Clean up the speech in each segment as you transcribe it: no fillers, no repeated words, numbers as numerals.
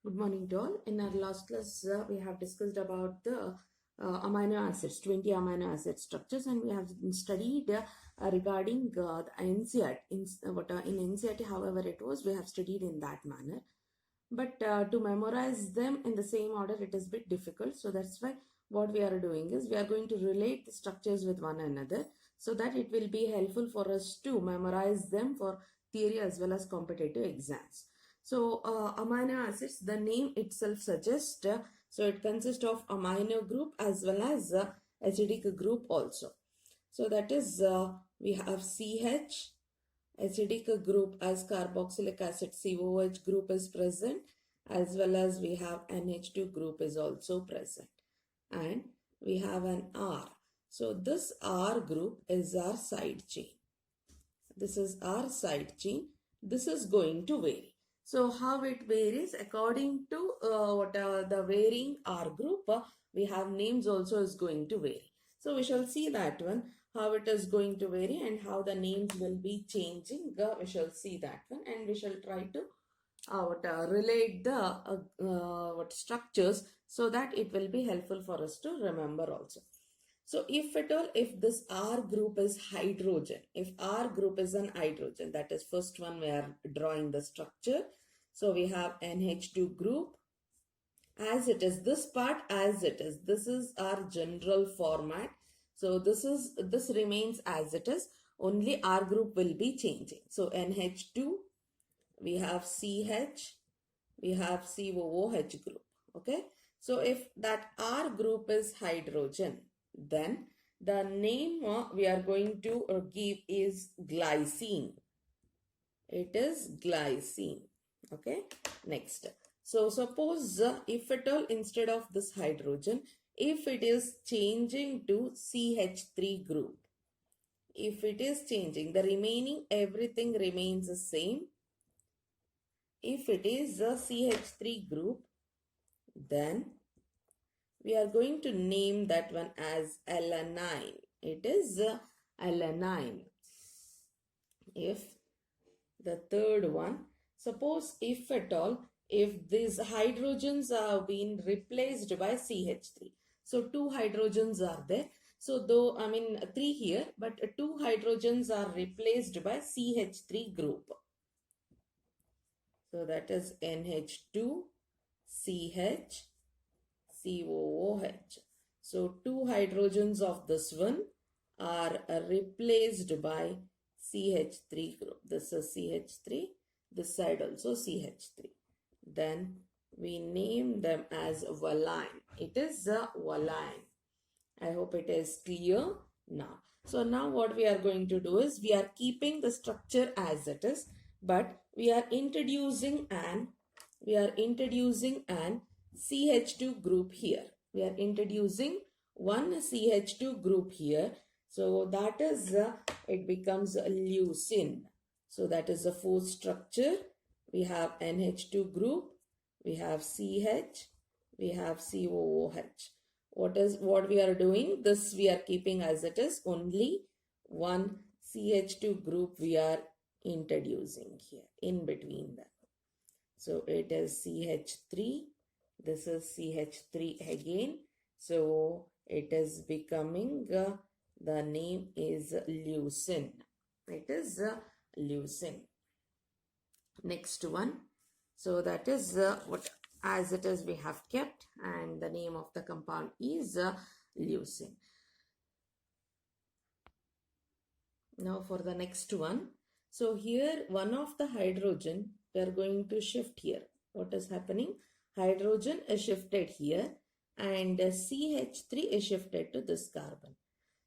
Good morning to all. In our last class, we have discussed about the amino acids, 20 amino acid structures, and we have studied regarding the NCERT. In NCERT, however it was, we have studied in that manner. But to memorize them in the same order, it is a bit difficult. So that's why what we are doing is we are going to relate the structures with one another so that it will be helpful for us to memorize them for theory as well as competitive exams. So amino acids, the name itself suggests, so it consists of amino group as well as acidic group also. So that is we have CH, acidic group as carboxylic acid COH group is present, as well as we have NH2 group is also present, and we have an R. So this R group is our side chain. This is our side chain. This is going to vary. So how it varies according to the varying R group, we have names also is going to vary. So we shall see that one, how it is going to vary and how the names will be changing. We shall see that one, and we shall try to relate the structures so that it will be helpful for us to remember also. So if at all, if this R group is hydrogen, if R group is an hydrogen, that is first one we are drawing the structure. So we have NH2 group as it is, this part as it is. This is our general format. So this remains as it is, only R group will be changing. So NH2, we have CH, we have COOH group. Okay. So if that R group is hydrogen, then the name we are going to give is glycine. It is glycine. Okay. Next. So suppose if at all instead of this hydrogen, if it is changing to CH3 group, if it is changing, the remaining everything remains the same. If it is a CH3 group, then we are going to name that one as alanine. It is alanine. If the third one, suppose if at all, if these hydrogens are being replaced by CH3. So two hydrogens are there. So though, I mean 3 here, but 2 hydrogens are replaced by CH3 group. So that is NH2, CH, COOH. So two hydrogens of this one are replaced by CH3 group. This is CH3, this side also CH3. Then we name them as valine. It is a valine. I hope it is clear now. So now what we are going to do is we are keeping the structure as it is, but we are introducing an CH2 group here. We are introducing one CH2 group here. So that is, it becomes leucine. So that is the fourth structure. We have NH2 group, we have CH, we have COOH. What we are doing? This we are keeping as it is. Only one CH2 group we are introducing here in between them. So it is CH3. This is CH3 again. So it is becoming, the name is leucine. It is leucine. Next one. So that is what as it is we have kept, and the name of the compound is leucine. Now for the next one. So here one of the hydrogen we are going to shift here. What is happening? Hydrogen is shifted here and CH3 is shifted to this carbon.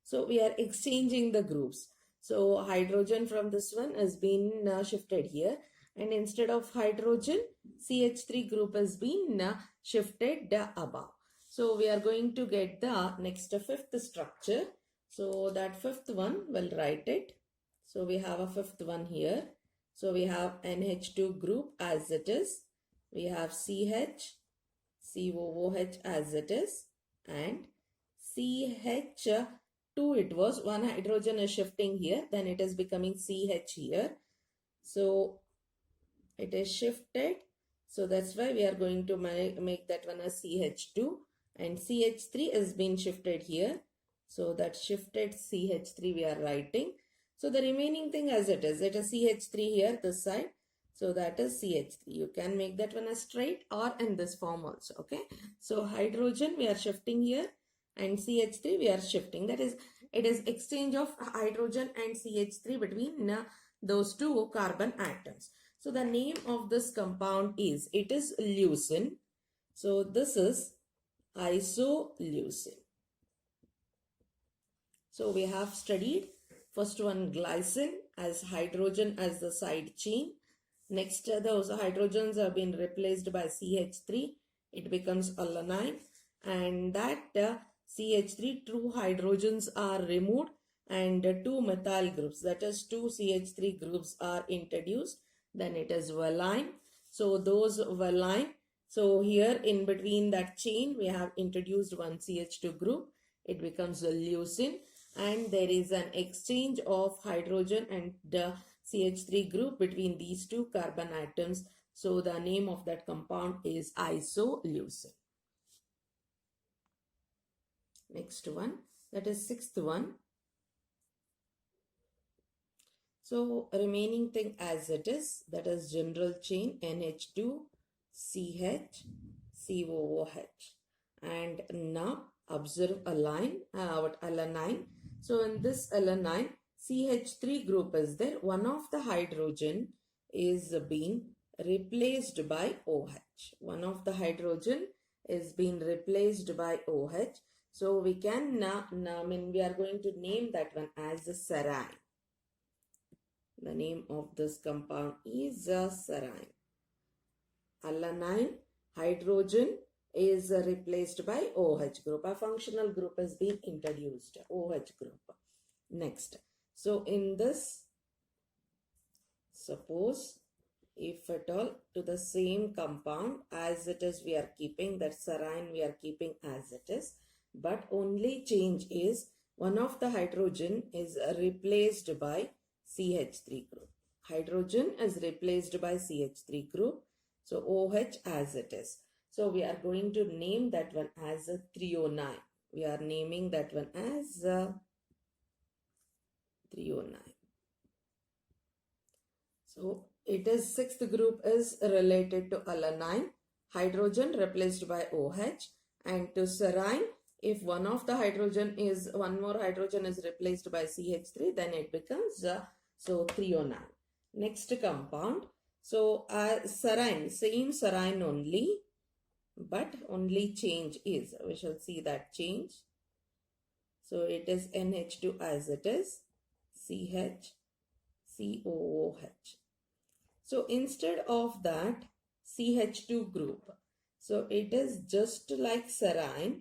So we are exchanging the groups. So hydrogen from this one has been shifted here, and instead of hydrogen, CH3 group has been shifted above. So we are going to get the next fifth structure. So that fifth one, we'll write it. So we have a fifth one here. So we have NH2 group as it is. We have CH, COOH as it is, and CH2 it was, one hydrogen is shifting here, then it is becoming CH here. So it is shifted. So that's why we are going to make that one as CH2, and CH3 has been shifted here. So that shifted CH3 we are writing. So the remaining thing as it is CH3 here this side. So that is CH3. You can make that one as straight or in this form also. Okay. So hydrogen we are shifting here, and CH3 we are shifting. That is, it is exchange of hydrogen and CH3 between those two carbon atoms. So the name of this compound is, it is leucine. So this is isoleucine. So we have studied first one glycine as hydrogen as the side chain. Next, those hydrogens have been replaced by CH3. It becomes alanine, and that CH3 two hydrogens are removed and two methyl groups, that is two CH3 groups are introduced. Then it is valine. So those valine. So here in between that chain we have introduced one CH2 group. It becomes a leucine, and there is an exchange of hydrogen and the CH3 group between these two carbon atoms. So the name of that compound is isoleucine. Next one, that is sixth one. So remaining thing as it is, that is general chain NH2 CH COOH. And now observe alanine. So in this alanine, CH3 group is there. One of the hydrogen is being replaced by OH. One of the hydrogen is being replaced by OH. So we can we are going to name that one as a serine. The name of this compound is serine. Alanine hydrogen is replaced by OH group. A functional group has been introduced, OH group. Next, so in this, suppose if at all to the same compound as it is we are keeping, that serine we are keeping as it is, but only change is one of the hydrogen is replaced by CH3 group. Hydrogen is replaced by CH3 group. So OH as it is. So we are going to name that one as a threonine. We are naming that one as threonine. So it is sixth group is related to alanine. Hydrogen replaced by OH, and to serine, if one of the hydrogen is, one more hydrogen is replaced by CH3, then it becomes so threonine. Next compound. So serine, same serine only, but only change is, we shall see that change. So it is NH2 as it is, CH COOH. So instead of that CH2 group, so it is just like serine,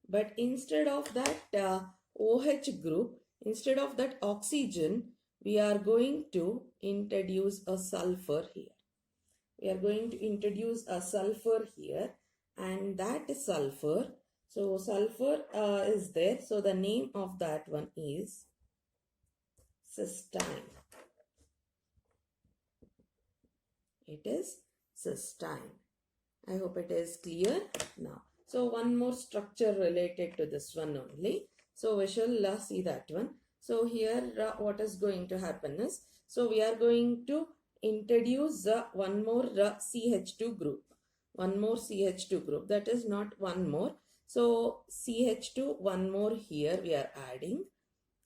but instead of that OH group, instead of that oxygen, we are going to introduce a sulfur here. We are going to introduce a sulfur here, and that sulfur, so sulfur is there. So the name of that one is cysteine. It is cysteine. I hope it is clear now. So one more structure related to this one only. So we shall see that one. So here what is going to happen is, so we are going to introduce one more CH2 group. One more CH2 group. That is not one more. So CH2, one more here we are adding.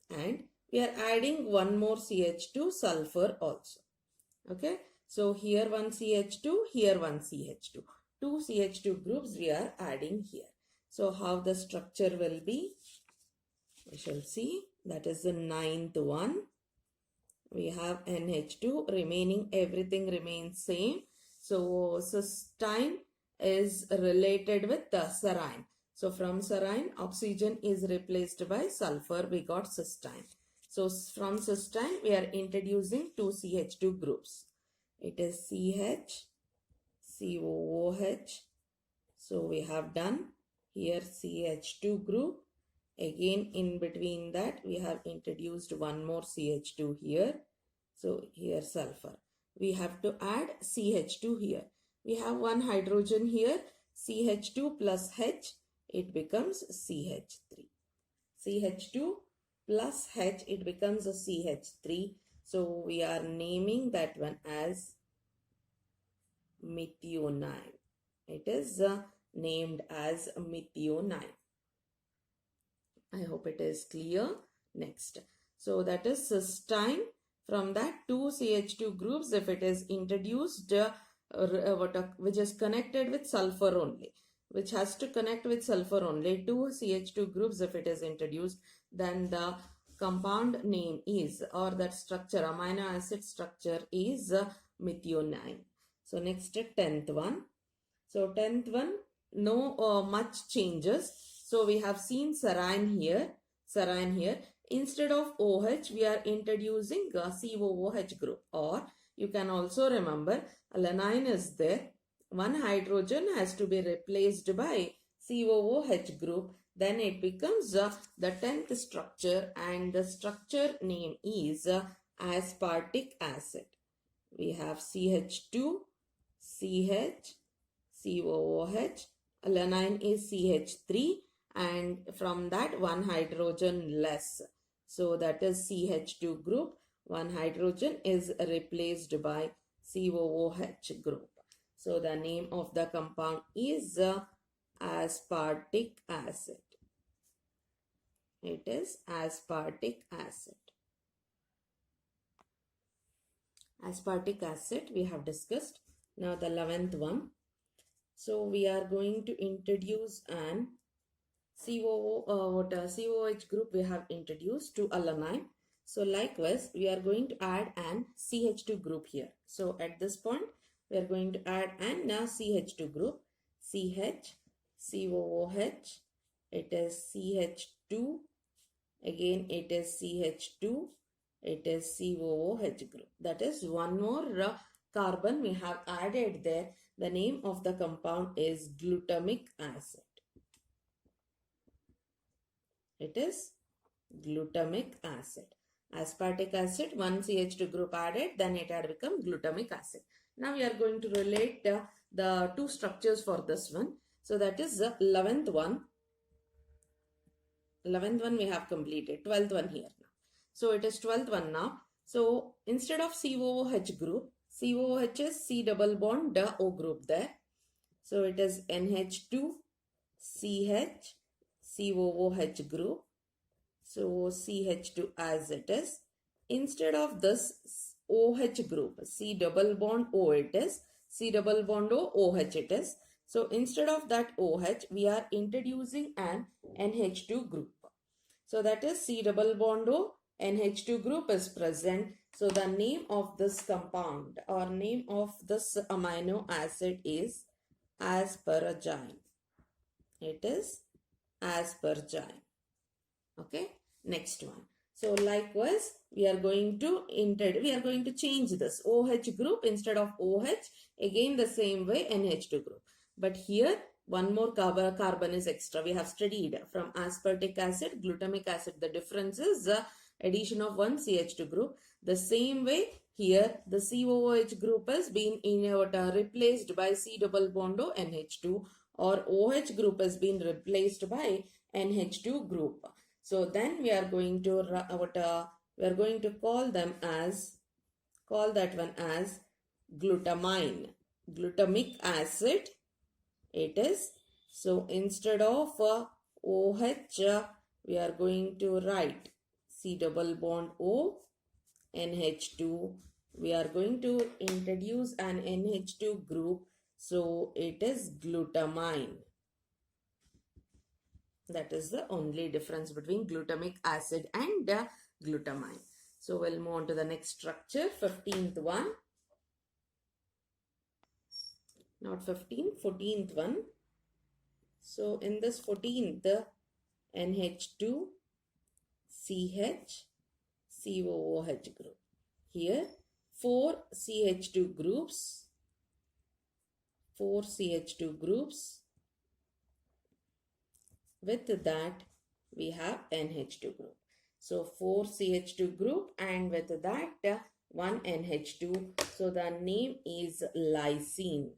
And we are adding one more CH2 sulfur also. Okay. So here one CH2, here one CH2. Two CH2 groups we are adding here. So how the structure will be, we shall see. That is the ninth one. We have NH2, remaining everything remains same. So cysteine is related with the serine. So from serine, oxygen is replaced by sulfur. We got cysteine. So from cysteine, we are introducing two CH2 groups. It is CH, COOH. So we have done here CH2 group. Again in between that we have introduced one more CH2 here. So here sulfur. We have to add CH2 here. We have one hydrogen here, CH2 plus H, it becomes CH3. CH2 plus H, it becomes a CH3. So we are naming that one as methionine. It is named as methionine. I hope it is clear. Next. So that is cysteine. From that, two CH2 groups, if it is introduced, which is connected with sulfur only, which has to connect with sulfur only, two CH2 groups, if it is introduced, then the compound name is, or that structure, amino acid structure is methionine. So next, 10th one. So 10th one, no much changes. So we have seen serine here. Instead of OH, we are introducing a COOH group. Or you can also remember, alanine is there. One hydrogen has to be replaced by COOH group. Then it becomes the 10th structure, and the structure name is aspartic acid. We have CH2, CH, COOH, alanine is CH3, and from that one hydrogen less. So that is CH2 group. One hydrogen is replaced by COOH group. So the name of the compound is aspartic acid. It is aspartic acid. Aspartic acid we have discussed. Now the 11th one. So we are going to introduce an COOH group we have introduced to alanine. So likewise, we are going to add an CH2 group here. So at this point, we are going to add an CH2 group. CH, COOH, it is CH2, again it is CH2, it is COOH group. That is one more carbon we have added there. The name of the compound is glutamic acid. It is glutamic acid. Aspartic acid, one CH2 group added, then it had become glutamic acid. Now we are going to relate the two structures for this one. So that is the 11th one. 11th one we have completed. 12th one here now. So it is 12th one now. So instead of COOH group, COOH is C double bond O group there. So it is NH2 CH COOH group. So CH2 as it is. Instead of this OH group, C double bond O it is. C double bond O, OH it is. So instead of that OH, we are introducing an NH2 group. So that is C double bond O, NH2 group is present. So the name of this compound or name of this amino acid is asparagine. It is asparagine. Okay, next one. So likewise, we are going to change this OH group. Instead of OH, again the same way NH2 group. But here one more carbon is extra. We have studied from aspartic acid, glutamic acid. The difference is addition of one CH2 group. The same way here the COOH group has been replaced by C double bond O NH2, or OH group has been replaced by NH2 group. So then we are going to call that one as glutamine, glutamic acid it is. So instead of OH, we are going to write C double bond O NH2. We are going to introduce an NH2 group. So it is glutamine. That is the only difference between glutamic acid and glutamine. So we'll move on to the next structure, 15th one. Not 15th, 14th one. So in this 14th, NH2 CH COOH group. Here 4 CH2 groups. 4 CH2 groups. With that, we have NH2 group. So 4 CH2 group, and with that 1 NH2. So the name is lysine.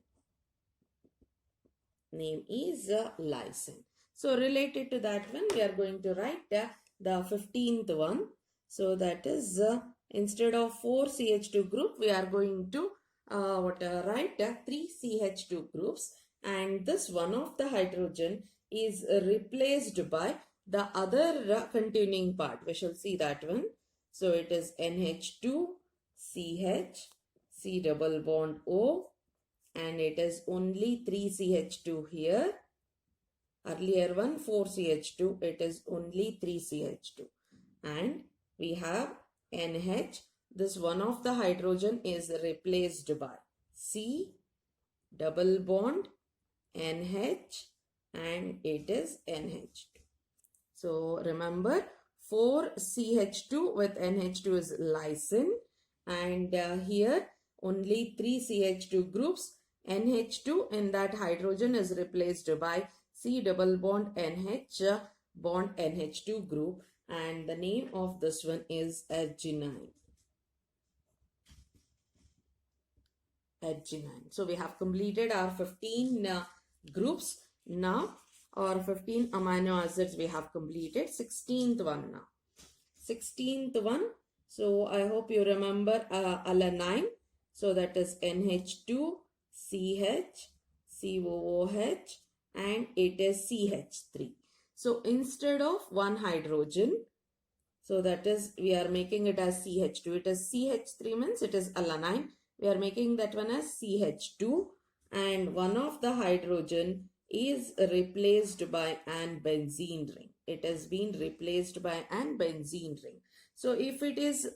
name is lysine. So related to that one, we are going to write the 15th one. So that is instead of 4 CH2 group, we are going to write 3 CH2 groups, and this one of the hydrogen is replaced by the other containing part. We shall see that one. So it is NH2 CH, C double bond O, and it is only 3 CH2 here. Earlier one 4 CH2, it is only 3 CH2, and we have NH. This one of the hydrogen is replaced by C double bond NH, and it is NH2. So remember, 4 CH2 with NH2 is lysine, and here only 3 CH2 groups. NH2 in that hydrogen is replaced by C double bond NH bond NH2 group, and the name of this one is arginine. So we have completed our 15 groups. Now our 15 amino acids we have completed. 16th one now. 16th one. So I hope you remember alanine. So that is NH2 CH COOH, and it is CH3. So instead of one hydrogen, so that is we are making it as CH2. It is CH3 means it is alanine. We are making that one as CH2, and one of the hydrogen is replaced by an benzene ring. It has been replaced by an benzene ring. So if it is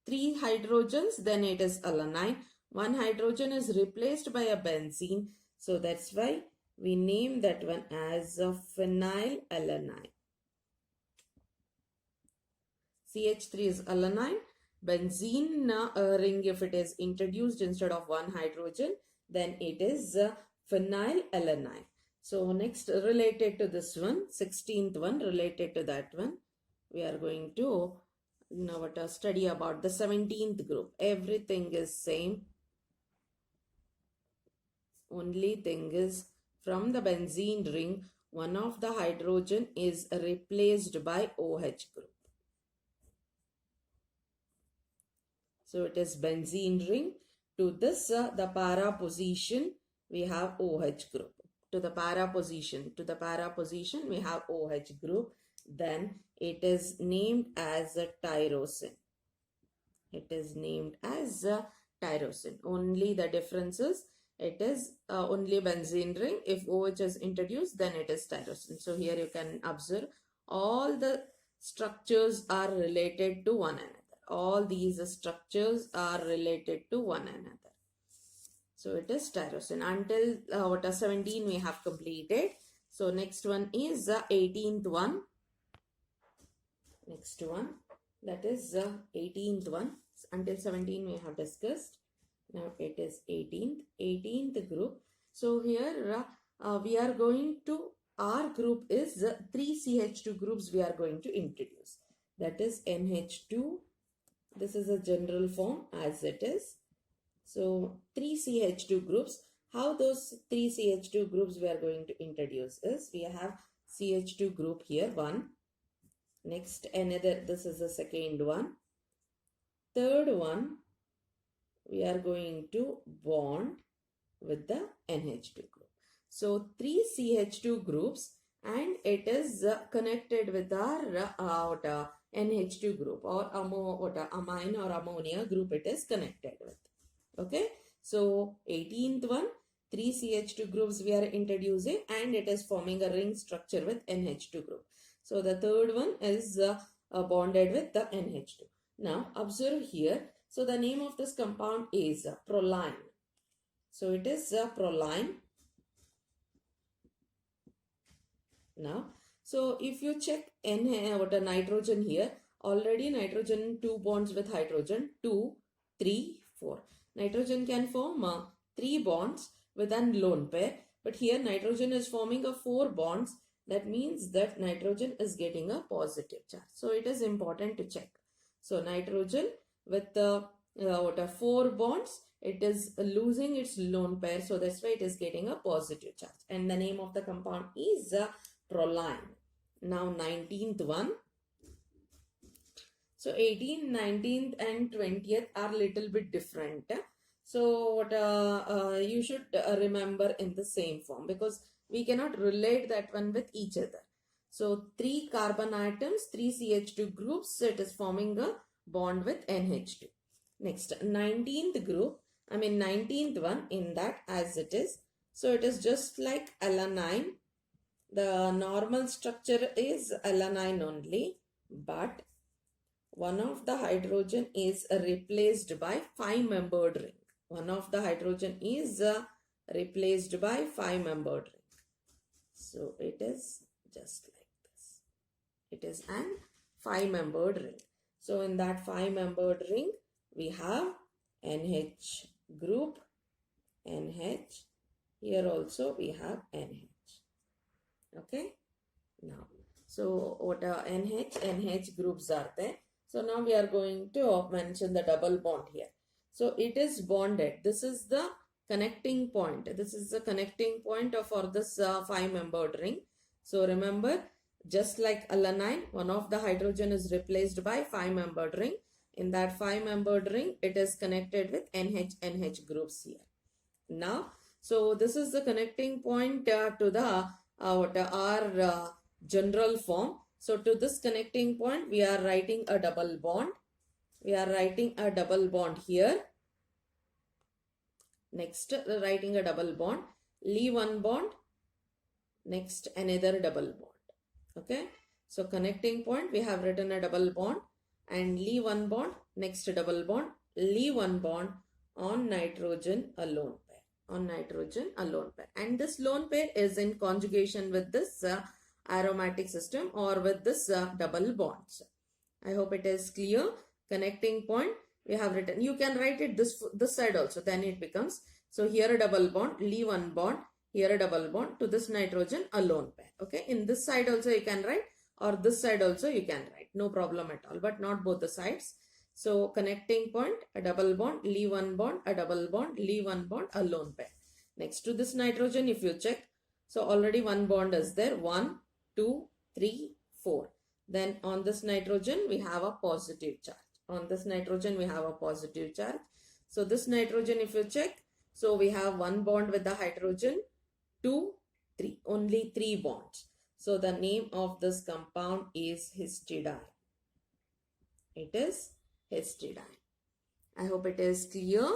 3 hydrogens, then it is alanine. One hydrogen is replaced by a benzene. So that's why we name that one as a phenylalanine. CH3 is alanine. Benzene ring, if it is introduced instead of one hydrogen, then it is phenylalanine. So next, related to this one, 16th one, related to that one, we are going to now study about the 17th group. Everything is same. Only thing is, from the benzene ring, one of the hydrogen is replaced by OH group. So it is benzene ring. To this, the para position, we have OH group. To the para position, we have OH group. Then it is named as a tyrosine. It is named as a tyrosine. Only the difference is, it is only benzene ring. If OH is introduced, then it is tyrosine. So here you can observe all the structures are related to one another. All these structures are related to one another. So it is tyrosine. Until 17 we have completed. So next one is 18th one. Next one, that is 18th one. Until 17 we have discussed. Now it is 18th group. So here we are going to, our group is 3 CH2 groups we are going to introduce. That is NH2. This is a general form as it is. So 3 CH2 groups. How those 3 CH2 groups we are going to introduce is, we have CH2 group here, one. Next another, this is the second one. Third one, we are going to bond with the NH2 group. So 3 CH2 groups, and it is connected with our NH2 group, or amine or ammonia group it is connected with. Okay. So 18th one, 3 CH2 groups we are introducing, and it is forming a ring structure with NH2 group. So the third one is bonded with the NH2. Now observe here. So the name of this compound is proline. So it is proline. Now, so if you check nitrogen here, already nitrogen 2 bonds with hydrogen, 2, 3, 4. Nitrogen can form 3 bonds with an lone pair, but here nitrogen is forming a 4 bonds. That means that nitrogen is getting a positive charge. So it is important to check. So nitrogen with 4 bonds, it is losing its lone pair, so that's why it is getting a positive charge. And the name of the compound is proline. Now 19th one. So 18th, 19th and 20th are little bit different. So what you should remember in the same form, because we cannot relate that one with each other. So 3 carbon atoms, 3 CH2 groups, so it is forming a bond with NH2. Next, 19th group, 19th one in that as it is. So it is just like alanine. The normal structure is alanine only, but one of the hydrogen is replaced by 5-membered ring. One of the hydrogen is replaced by 5-membered ring. So it is just like this. It is an 5-membered ring. So in that 5-membered ring, we have NH group, NH. Here also we have NH. Okay. Now, so what are NH groups are there? So now we are going to mention the double bond here. So it is bonded. This is the connecting point. This is the connecting point for this 5-membered ring. So remember, just like alanine, one of the hydrogen is replaced by 5-membered ring. In that 5-membered ring, it is connected with NH groups here. Now, so this is the connecting point to the our general form. So to this connecting point, we are writing a double bond. We are writing a double bond here. Next, writing a double bond. Leave one bond. Next, another double bond. Okay. So connecting point, we have written a double bond. And leave one bond. Next double bond. Leave one bond on nitrogen alone pair. On nitrogen alone pair. And this lone pair is in conjugation with this aromatic system or with this double bonds. I hope it is clear. Connecting point we have written. You can write it this side also. Then it becomes, so here a double bond, leave one bond, here a double bond to this nitrogen alone pair. Okay. In this side also you can write, or this side also you can write. No problem at all. But not both the sides. So connecting point, a double bond, leave one bond, a double bond, leave one bond, a lone pair. Next to this nitrogen, if you check, so already one bond is there. 1, 2, 3, 4. Then on this nitrogen, we have a positive charge. On this nitrogen, we have a positive charge. So this nitrogen, if you check, so we have one bond with the hydrogen, 2, 3, only 3 bonds. So the name of this compound is histidine. It is histidine. I hope it is clear.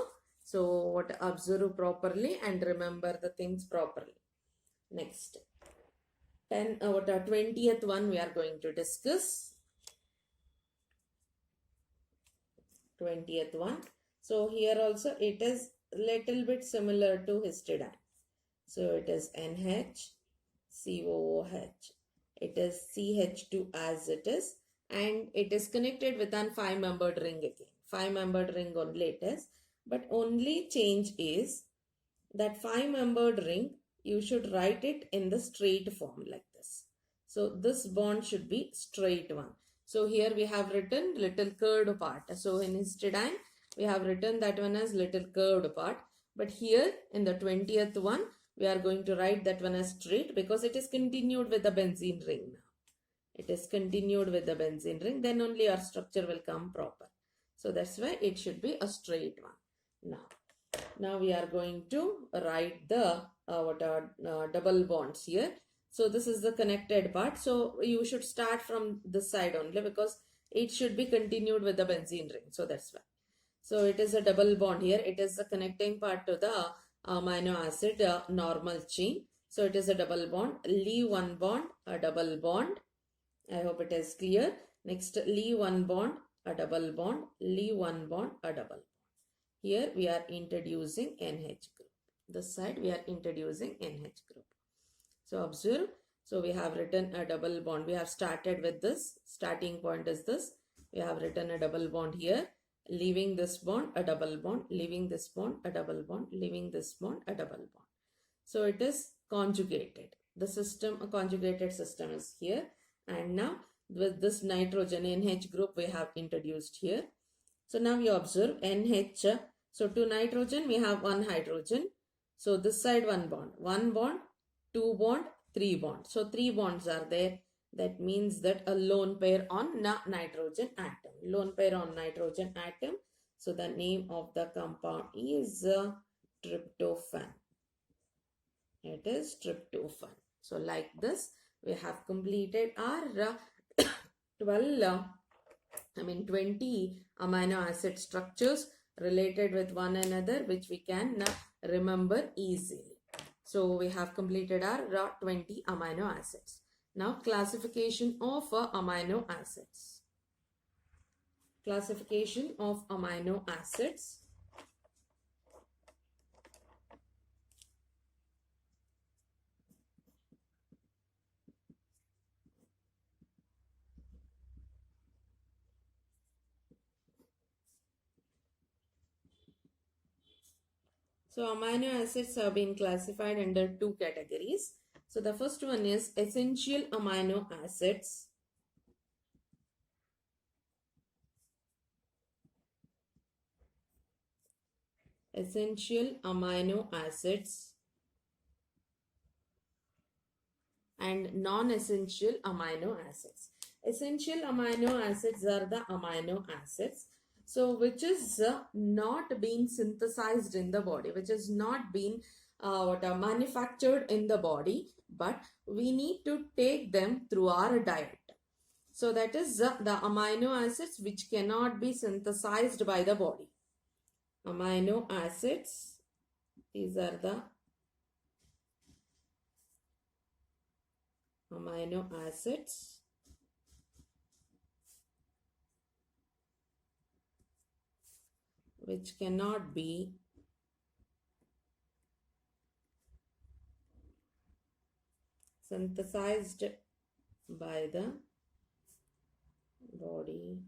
So what, observe properly and remember the things properly. Next, 20th one we are going to discuss. 20th one. So here also it is little bit similar to histidine. So it is NH, COOH. It is CH2 as it is, and it is connected with an 5-membered ring again. 5-membered ring only it is, but only change is that 5-membered ring, you should write it in the straight form like this. So this bond should be straight one. So here we have written little curved part. So in histidine, we have written that one as little curved part. But here in the 20th one, we are going to write that one as straight, because it is continued with the benzene ring now. It is continued with the benzene ring. Then only our structure will come proper. So that's why it should be a straight one. Now we are going to write the double bonds here. So this is the connected part. So you should start from this side only, because it should be continued with the benzene ring. So that's why. So it is a double bond here. It is the connecting part to the amino acid normal chain. So it is a double bond. Leave one bond, a double bond. I hope it is clear. Next, leave one bond, a double bond. Leave one bond, a double bond. Here we are introducing NH group. This side we are introducing NH group. So observe. So we have written a double bond. We have started with this. Starting point is this. We have written a double bond here. Leaving this bond, a double bond. Leaving this bond, a double bond. Leaving this bond, a double bond. So it is conjugated. The system, a conjugated system is here. And now with this nitrogen NH group we have introduced here. So now you observe NH. So 2 nitrogen, we have 1 hydrogen. So this side 1 bond, 2 bond, 3 bond. So 3 bonds are there. That means that a lone pair on nitrogen atom. Lone pair on nitrogen atom. So the name of the compound is tryptophan. It is tryptophan. So like this, we have completed our 20 amino acid structures related with one another, which we can remember easily. So we have completed our 20 amino acids. Now classification of amino acids. Classification of amino acids. So amino acids have been classified under 2 categories. So the first one is essential amino acids. Essential amino acids and non-essential amino acids. Essential amino acids are the amino acids, so which is not being synthesized in the body, which is not being manufactured in the body, but we need to take them through our diet. So that is the amino acids which cannot be synthesized by the body. Amino acids, these are the amino acids which cannot be synthesized by the body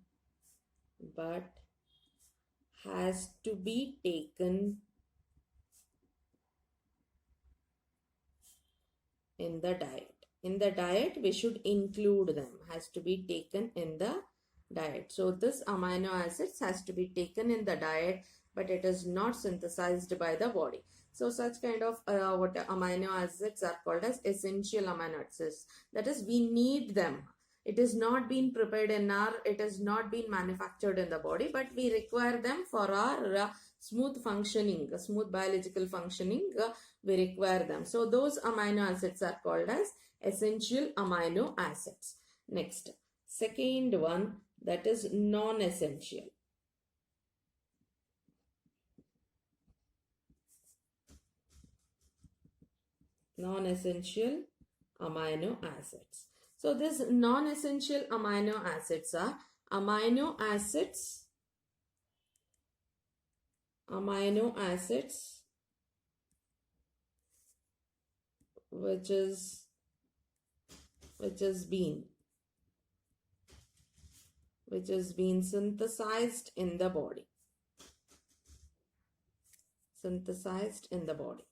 but has to be taken in the diet. In the diet, we should include them, has to be taken in the diet. So this amino acids has to be taken in the diet, but it is not synthesized by the body. So such kind of amino acids are called as essential amino acids. That is, we need them. It is not been prepared in it is not been manufactured in the body, but we require them for our smooth functioning, smooth biological functioning, we require them. So those amino acids are called as essential amino acids. Next, second one, that is non-essential. Non-essential amino acids. So these non-essential amino acids are amino acids which is being synthesized in the body. Synthesized in the body.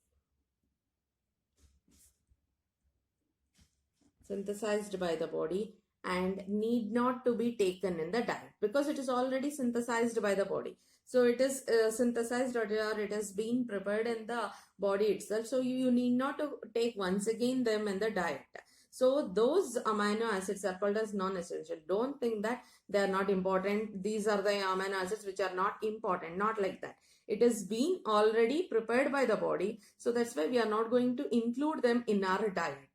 Synthesized by the body and need not to be taken in the diet because it is already synthesized by the body. So it is synthesized or it has been prepared in the body itself. So you need not to take once again them in the diet. So those amino acids are called as non-essential. Don't think that they are not important. These are the amino acids which are not important. Not like that. It is being already prepared by the body. So that's why we are not going to include them in our diet.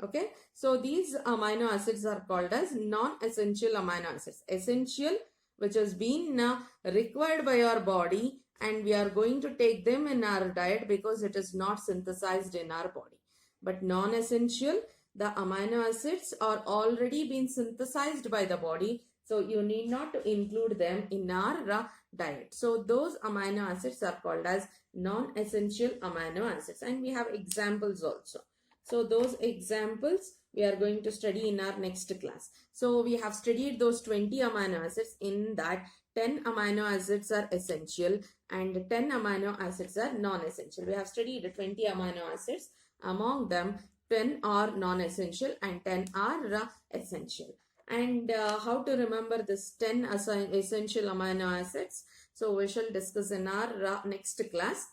Okay, so these amino acids are called as non-essential amino acids. Essential, which has been required by our body, and we are going to take them in our diet because it is not synthesized in our body. But non-essential, the amino acids are already been synthesized by the body, so you need not to include them in our diet. So those amino acids are called as non-essential amino acids, and we have examples also. So those examples we are going to study in our next class. So we have studied those 20 amino acids. In that 10 amino acids are essential and 10 amino acids are non-essential. We have studied 20 amino acids. Among them 10 are non-essential and 10 are essential. And how to remember this 10 essential amino acids? So we shall discuss in our next class.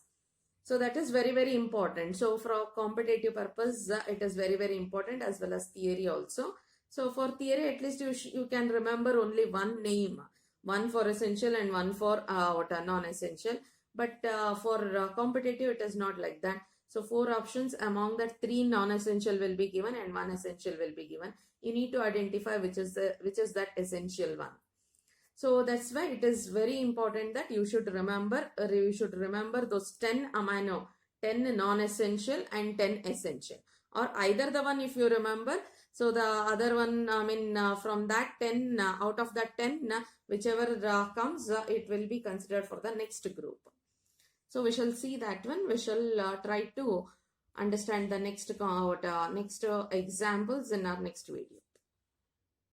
So that is very, very important. So for a competitive purpose, it is very, very important, as well as theory also. So for theory, at least you can remember only one name, one for essential and one for non-essential. But for competitive, it is not like that. So four options, among that three non-essential will be given and one essential will be given. You need to identify which is that essential one. So that's why it is very important that you should remember those 10 amino, 10 non-essential and 10 essential, or either the one if you remember. So the other one, from that 10, out of that 10, whichever comes, it will be considered for the next group. So we shall see that one. We shall try to understand the next examples in our next video.